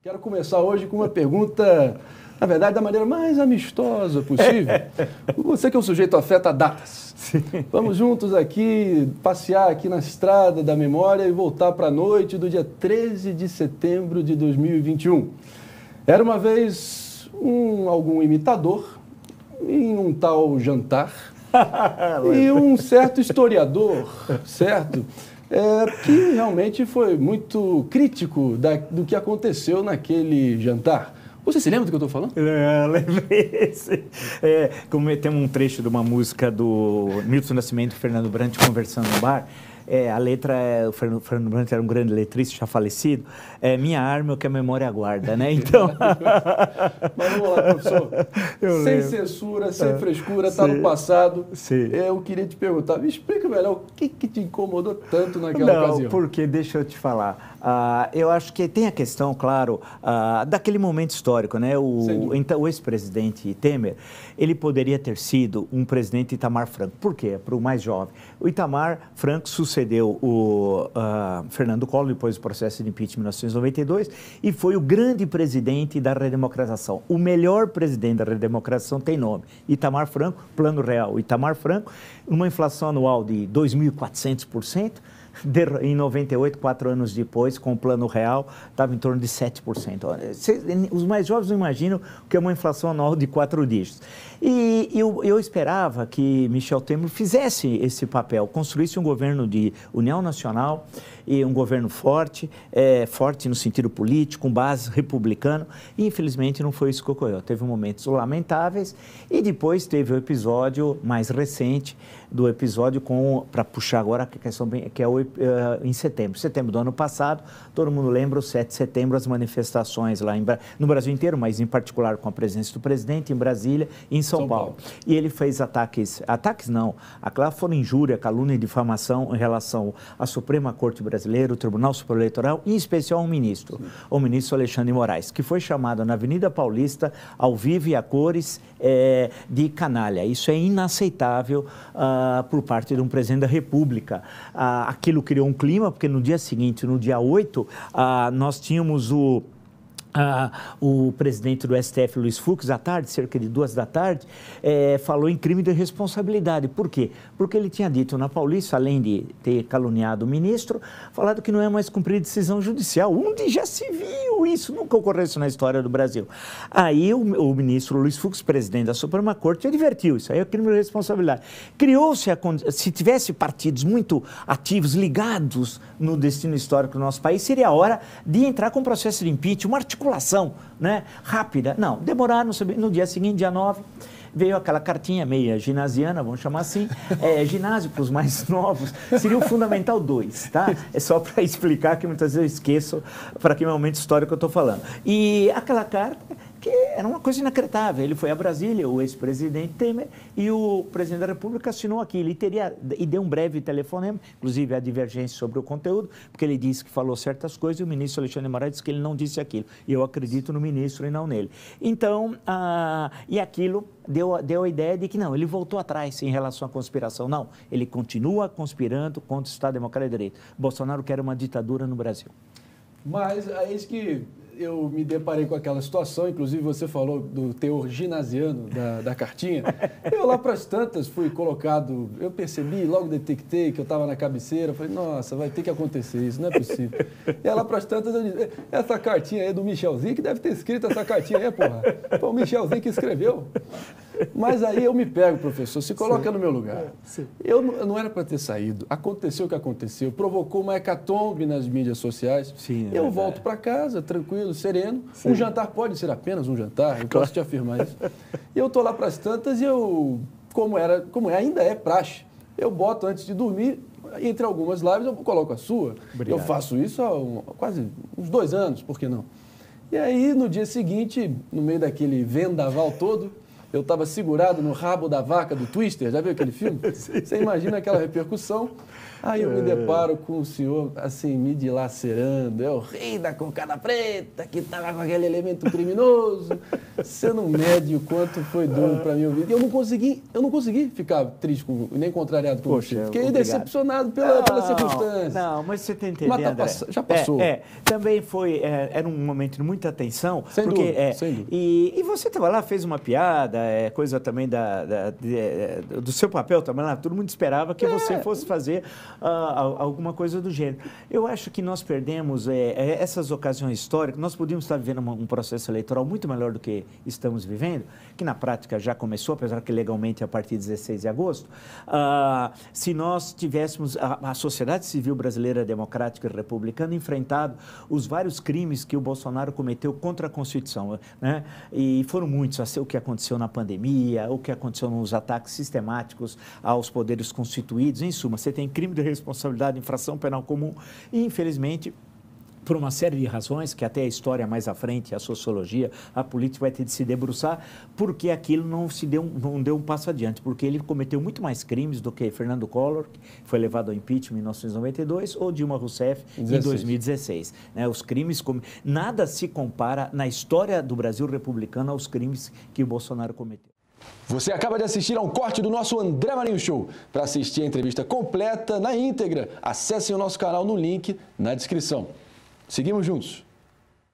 Quero começar hoje com uma pergunta, na verdade, da maneira mais amistosa possível. Você que é um sujeito afeto a datas. Sim. Vamos juntos aqui, passear aqui na estrada da memória e voltar para a noite do dia 13 de setembro de 2021. Era uma vez algum imitador em um tal jantar e um certo historiador, certo? Que realmente foi muito crítico do que aconteceu naquele jantar. Você se lembra do que eu estou falando? Lembrei. Como temos um trecho de uma música do Milton Nascimento e Fernando Brant conversando no bar. A letra, o Fernando Brant era um grande letrista, já falecido. Minha arma é o que a memória guarda, né? Então... Mas vamos lá, professor. Sem censura, sem frescura, está no passado. Sim. Eu queria te perguntar, me explica melhor o que te incomodou tanto naquela ocasião. Porque, deixa eu te falar, eu acho que tem a questão, claro, daquele momento histórico, né? O ex-presidente Temer, ele poderia ter sido um presidente Itamar Franco. Por quê? Para o mais jovem. O Itamar Franco sucedeu o Fernando Collor depois do processo de impeachment em 1992 e foi o grande presidente da redemocratização. O melhor presidente da redemocratização tem nome, Itamar Franco, Plano Real. Itamar Franco, uma inflação anual de 2.400%, em 98, 4 anos depois, com o Plano Real, estava em torno de 7%. Os mais jovens não imaginam o que é uma inflação anual de 4 dígitos. E eu esperava que Michel Temer fizesse esse papel, construísse um governo de união nacional e um governo forte, forte no sentido político, com base republicana, e infelizmente não foi isso que ocorreu. Teve momentos lamentáveis e depois teve o episódio mais recente, do episódio para puxar agora a questão que é em setembro do ano passado, todo mundo lembra o 7 de setembro, as manifestações lá no Brasil inteiro, mas em particular com a presença do presidente em Brasília e em São Paulo. E ele fez ataques não, aquela foram injúria, calúnia e difamação em relação à Suprema Corte Brasileira, o Tribunal Superior Eleitoral, e em especial ao ministro, o ministro Alexandre de Moraes, que foi chamado na Avenida Paulista, ao vivo e a cores, de canalha. Isso é inaceitável por parte de um presidente da República. Aquilo criou um clima, porque no dia seguinte, no dia 8, nós tínhamos o presidente do STF, Luiz Fux, à tarde, cerca de 2 da tarde, falou em crime de responsabilidade. Por quê? Porque ele tinha dito na Paulista, além de ter caluniado o ministro, falado que não é mais cumprir decisão judicial. Onde já se viu isso? Nunca ocorreu isso na história do Brasil. Aí o ministro Luiz Fux, presidente da Suprema Corte, advertiu, isso aí é crime de responsabilidade. Criou-se, se tivesse partidos muito ativos, ligados no destino histórico do nosso país, seria a hora de entrar com processo de impeachment, uma articulação, né, rápida. Não, demoraram, no dia seguinte, dia 9, veio aquela cartinha meia ginasiana, vamos chamar assim, ginásio para os mais novos, seria o Fundamental 2, tá? É só para explicar, que muitas vezes eu esqueço para que momento histórico eu estou falando. E aquela carta, que era uma coisa inacreditável, ele foi a Brasília, o ex-presidente Temer, e o presidente da República assinou aquilo, e deu um breve telefonema, inclusive a divergência sobre o conteúdo, porque ele disse que falou certas coisas e o ministro Alexandre de Moraes disse que ele não disse aquilo. E eu acredito no ministro e não nele. Então, e aquilo deu a ideia de que não, ele voltou atrás em relação à conspiração. Não, ele continua conspirando contra o Estado Democrático de Direito. Bolsonaro quer uma ditadura no Brasil. Mas é isso que eu me deparei com aquela situação, inclusive você falou do teor ginasiano da cartinha. Eu lá para as tantas fui colocado, eu percebi, logo detectei que eu estava na cabeceira, falei, nossa, vai ter que acontecer isso, não é possível. E lá para as tantas eu disse, essa cartinha aí é do Michelzinho, que deve ter escrito essa cartinha aí, porra. Foi o Michelzinho que escreveu. Mas aí eu me pego, professor, se coloca no meu lugar. Eu não era para ter saído, aconteceu o que aconteceu, provocou uma hecatombe nas mídias sociais. Eu volto para casa, tranquilo, sereno. Um jantar pode ser apenas um jantar, eu posso te afirmar isso. E eu estou lá para as tantas e ainda é praxe, eu boto antes de dormir, entre algumas lives eu coloco a sua. Obrigado. Eu faço isso há quase uns 2 anos, por que não? E aí, no dia seguinte, no meio daquele vendaval todo, eu estava segurado no rabo da vaca do Twister, já viu aquele filme? Você imagina aquela repercussão? Aí eu me deparo com o senhor, assim, me dilacerando, é o rei da cocada preta, que estava com aquele elemento criminoso. Você não mede o quanto foi duro para mim ouvir. E eu não consegui ficar triste, nem contrariado com você. Fiquei decepcionado pela circunstância. Não, mas você está entendendo, André? Já passou. Também era um momento de muita tensão. Sem dúvida, sem dúvida. E você estava lá, fez uma piada, coisa também do seu papel também lá. Todo mundo esperava que você fosse fazer alguma coisa do gênero. Eu acho que nós perdemos essas ocasiões históricas. Nós podíamos estar vivendo um processo eleitoral muito melhor do que estamos vivendo, que na prática já começou, apesar que legalmente a partir de 16 de agosto, se nós tivéssemos a sociedade civil brasileira democrática e republicana enfrentado os vários crimes que o Bolsonaro cometeu contra a Constituição, né? E foram muitos, o que aconteceu na pandemia, o que aconteceu nos ataques sistemáticos aos poderes constituídos, em suma, você tem crime de responsabilidade, infração penal comum e, infelizmente, por uma série de razões, que até a história mais à frente, a sociologia, a política vai ter de se debruçar, porque aquilo não deu um passo adiante, porque ele cometeu muito mais crimes do que Fernando Collor, que foi levado ao impeachment em 1992, ou Dilma Rousseff em 2016. Né? Os crimes, nada se compara na história do Brasil republicano aos crimes que o Bolsonaro cometeu. Você acaba de assistir a um corte do nosso André Marinho Show. Para assistir a entrevista completa, na íntegra, acesse o nosso canal no link na descrição. Seguimos juntos.